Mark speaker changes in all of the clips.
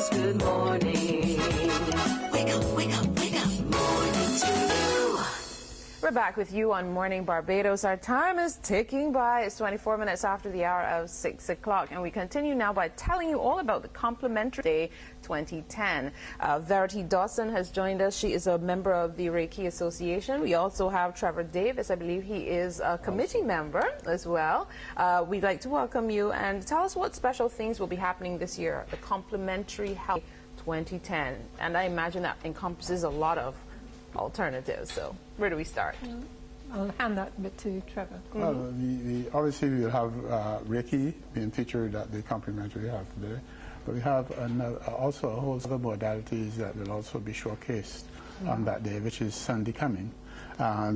Speaker 1: Barbados, good morning. Wake up, wake up, wake up. Morning to you.
Speaker 2: We're back with you on Morning Barbados. Our time is ticking by. It's 24 minutes after the hour of 6 o'clock. And we continue now by telling you all about the Complementary Day 2010. Verity Dawson has joined us. She is a member of the Reiki Association. We also have Trevor Davis. I believe he is a committee member as well. We'd like to welcome you and tell us what special things will be happening this year, the Complementary Health 2010. And I imagine that encompasses a lot of alternatives. So where do we start?
Speaker 3: I'll hand that bit to Trevor.
Speaker 4: Well, obviously we will have Reiki being featured at the Complementary Health Day, but we have also a whole other modalities that will also be showcased on that day, which is Sunday coming.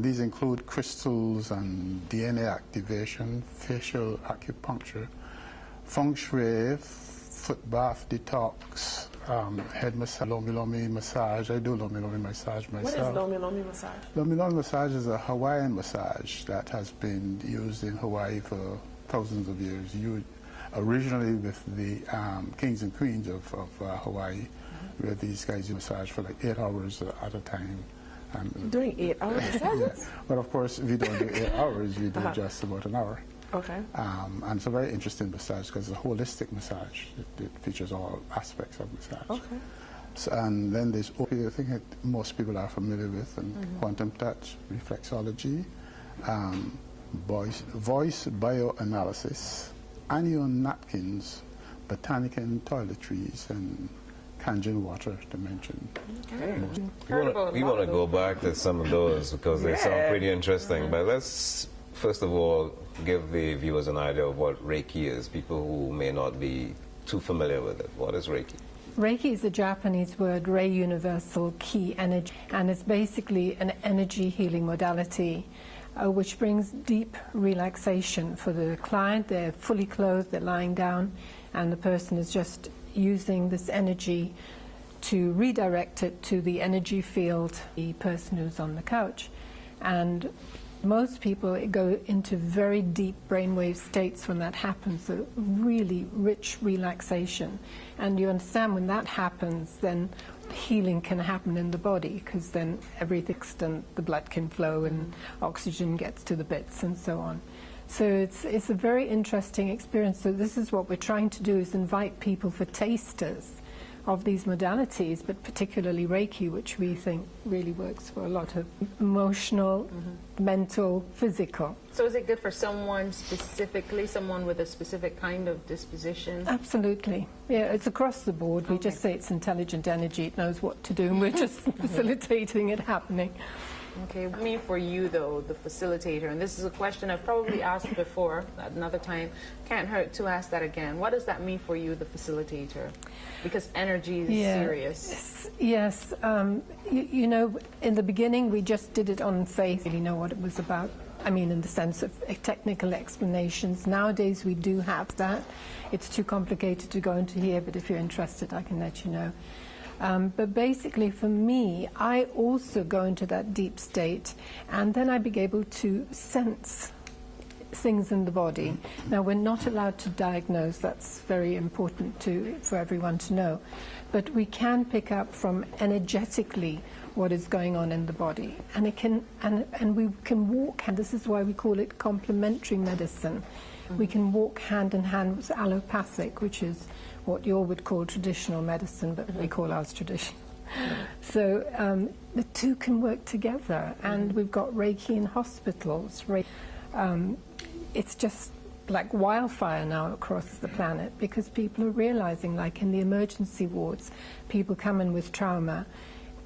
Speaker 4: These include crystals and DNA activation, facial acupuncture, feng shui, foot bath detox, head massage, Lomi Lomi massage. I do Lomi Lomi massage myself.
Speaker 5: What is Lomi Lomi massage?
Speaker 4: Lomi Lomi massage is a Hawaiian massage that has been used in Hawaii for thousands of years. Originally with the kings and queens of Hawaii, where these guys massage for like 8 hours at a time.
Speaker 5: Doing 8 hours?
Speaker 4: Yeah. But of course, we don't do 8 hours, we do just about an hour.
Speaker 5: Okay.
Speaker 4: And it's a very interesting massage because it's a holistic massage. It features all aspects of massage.
Speaker 5: Okay.
Speaker 4: So, and then there's OP, I think that most people are familiar with, and quantum touch, reflexology, voice bioanalysis, anion napkins, botanical toiletries, and Kangen water to mention.
Speaker 5: Okay.
Speaker 6: We want to go back to some of those because they sound pretty interesting. But let's first of all give the viewers an idea of what Reiki is, people who may not be too familiar with it. What is Reiki?
Speaker 3: Reiki is a Japanese word, Rei Universal Ki Energy, and it's basically an energy healing modality which brings deep relaxation for the client. They're fully clothed, they're lying down, and the person is just using this energy to redirect it to the energy field, the person who's on the couch. And most people go into very deep brainwave states when that happens, a really rich relaxation. And you understand when that happens, then healing can happen in the body, because then everything's done, the blood can flow and oxygen gets to the bits and so on. So it's a very interesting experience. So this is what we're trying to do, is invite people for tasters of these modalities, but particularly Reiki, which we think really works for a lot of emotional, mental, physical.
Speaker 2: So is it good for someone specifically, someone with a specific kind of disposition?
Speaker 3: Absolutely. Yeah, it's across the board. We just say it's intelligent energy, it knows what to do, and we're just facilitating it happening.
Speaker 2: Okay, what mean for you though, the facilitator, and this is a question I've probably asked before at another time, can't hurt to ask that again. What does that mean for you, the facilitator? Because energy is serious.
Speaker 3: Yes, you know, in the beginning we just did it on faith, really know what it was about. I mean, in the sense of technical explanations. Nowadays we do have that. It's too complicated to go into here, but if you're interested I can let you know. But basically for me, I also go into that deep state, and then I be able to sense things in the body. Now, we're not allowed to diagnose, that's very important for everyone to know, but we can pick up from energetically what is going on in the body, and it can, and we can walk, and this is why we call it complementary medicine. We can walk hand in hand with allopathic, which is what you all would call traditional medicine, but we call ours traditional. So the two can work together, and we've got Reiki in hospitals. It's just like wildfire now across the planet, because people are realizing, like in the emergency wards, people come in with trauma,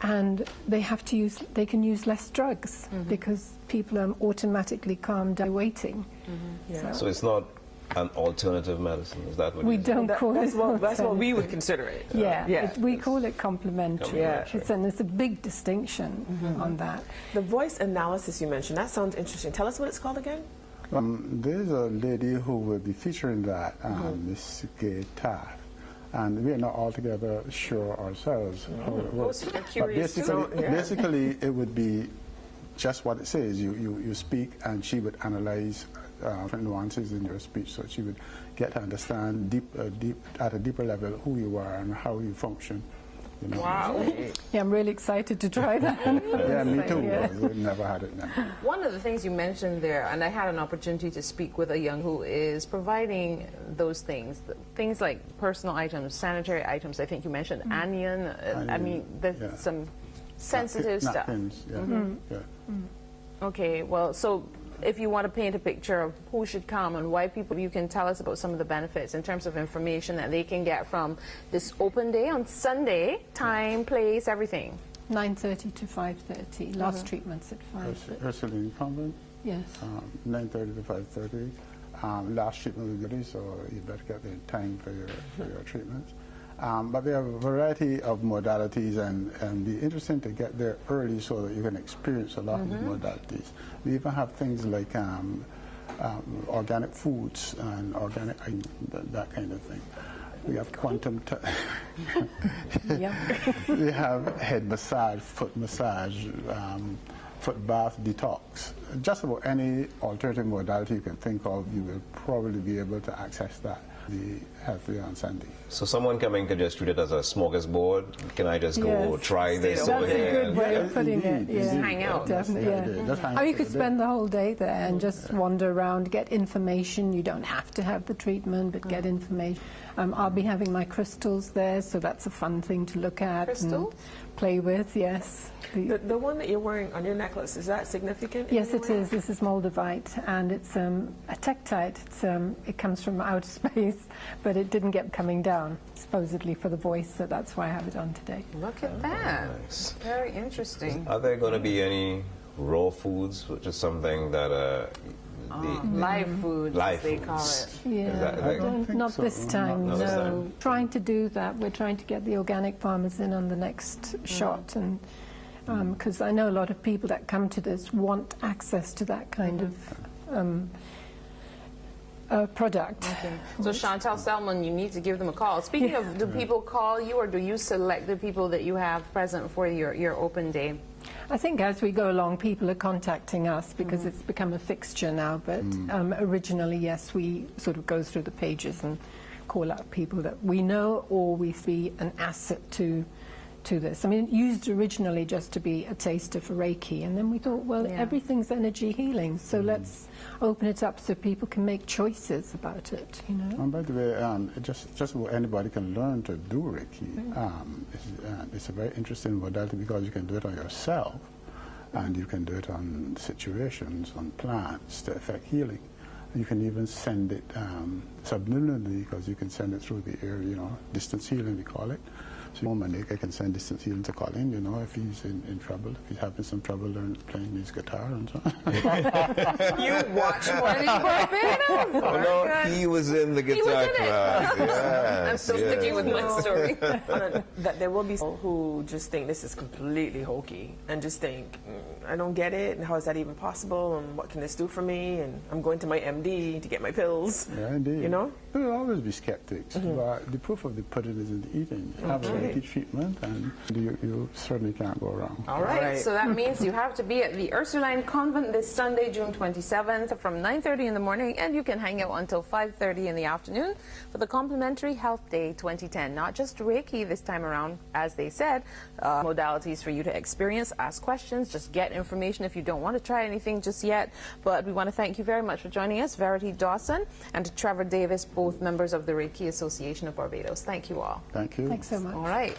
Speaker 3: and they can use less drugs because people are automatically calmed down waiting.
Speaker 6: So it's not an alternative medicine, is that what
Speaker 3: we don't call it?
Speaker 5: That's what we would consider it.
Speaker 3: We call it complementary. And there's a big distinction on that.
Speaker 5: The voice analysis you mentioned, that sounds interesting. Tell us what it's called again.
Speaker 4: There's a lady who will be featuring that, Miss Gay Taft. And we are not altogether sure ourselves how it works. But basically, it would be just what it says. You speak, and she would analyze different nuances in your speech, so she would get to understand at a deeper level who you are and how you function. You know.
Speaker 2: Wow.
Speaker 3: Yeah, I'm really excited to try that.
Speaker 4: Yeah, me too.
Speaker 3: Yeah.
Speaker 4: We've never had it now.
Speaker 2: One of the things you mentioned there, and I had an opportunity to speak with a young who is providing those things like personal items, sanitary items. I think you mentioned onion. I mean, there's some sensitive stuff.
Speaker 4: Napkins, yeah. Yeah.
Speaker 2: Okay, well, so if you want to paint a picture of who should come and why people, you can tell us about some of the benefits in terms of information that they can get from this open day on Sunday, time, place, everything.
Speaker 3: 9:30 to 5:30. Last treatments at 5:30.
Speaker 4: Ursuline Convent,
Speaker 3: Yes.
Speaker 4: 9:30 to 5:30. Last treatment will be ready, so you better get the time for your treatments. But there are a variety of modalities, and be interesting to get there early so that you can experience a lot of the modalities. We even have things like organic foods and organic, that kind of thing. We have quantum, we have head massage, foot massage, foot bath, detox. Just about any alternative modality you can think of, you will probably be able to access that. The healthy on Sunday.
Speaker 6: So someone coming could just treat it as a smorgasbord. Can I just go try this over
Speaker 3: That's
Speaker 6: here?
Speaker 3: a good way of putting it. Yeah.
Speaker 2: Just hang out.
Speaker 3: Definitely,
Speaker 4: Yeah, just hang
Speaker 3: Or you
Speaker 4: out
Speaker 3: could
Speaker 4: for the
Speaker 3: spend the whole day there and just wander around, get information. You don't have to have the treatment, but get information. I'll be having my crystals there, so that's a fun thing to look at
Speaker 2: Crystals?
Speaker 3: and play with. Yes.
Speaker 5: The one that you're wearing on your necklace, is that significant? in
Speaker 3: Yes,
Speaker 5: any
Speaker 3: it
Speaker 5: way?
Speaker 3: is. This is moldavite, and it's a tektite. It comes from outer space, but it didn't get coming down, supposedly for the voice, so that's why I have it on today.
Speaker 2: Look at that.
Speaker 6: Nice.
Speaker 2: Very interesting.
Speaker 6: Are there going to be any raw foods, which is something that
Speaker 2: Live foods,
Speaker 6: live
Speaker 2: as they
Speaker 6: foods.
Speaker 2: call it.
Speaker 3: Yeah,
Speaker 6: Is that-
Speaker 4: I don't think
Speaker 3: not
Speaker 4: so.
Speaker 3: this time,
Speaker 6: Not this
Speaker 3: no.
Speaker 6: time.
Speaker 3: Trying to do that. We're trying to get the organic farmers in on the next shot, and because I know a lot of people that come to this want access to that kind of product.
Speaker 2: So Chantal Selman, you need to give them a call. Speaking of, do people call you, or do you select the people that you have present for your open day?
Speaker 3: I think as we go along, people are contacting us because it's become a fixture now. But originally, yes, we sort of go through the pages and call out people that we know or we see an asset to this. I mean, it used originally just to be a taster for Reiki, and then we thought, well, everything's energy healing, so let's open it up so people can make choices about it, you know.
Speaker 4: And by the way, just about anybody can learn to do Reiki. It's a very interesting modality because you can do it on yourself, and you can do it on situations, on plants to affect healing. You can even send it subliminally because you can send it through the air, you know, distance healing we call it. So Momanik, I can send distance healing to Colin, you know, if he's in trouble, if he's having some trouble playing his guitar and so on.
Speaker 2: You watch Morning Barbados.
Speaker 6: Oh, no, he was in the guitar class. Yes,
Speaker 2: I'm still sticking with my story.
Speaker 5: That there will be people who just think this is completely hokey and just think, I don't get it, and how is that even possible, and what can this do for me, and I'm going to my MD to get my pills.
Speaker 4: Yeah, indeed.
Speaker 5: You know?
Speaker 4: There will always be skeptics, but the proof of the pudding is in the eating. Have a Reiki treatment, and you certainly can't go wrong.
Speaker 2: All right,
Speaker 5: Right.
Speaker 2: so that means you have to be at the Ursuline Convent this Sunday, June 27th, from 9:30 in the morning, and you can hang out until 5:30 in the afternoon for the Complementary Health Day 2010. Not just Reiki this time around, as they said, modalities for you to experience, ask questions, just get information if you don't want to try anything just yet. But we want to thank you very much for joining us, Verity Dawson and Trevor Davis, both members of the Reiki Association of Barbados. Thank you all.
Speaker 4: Thank you.
Speaker 3: Thanks so much.
Speaker 2: All right.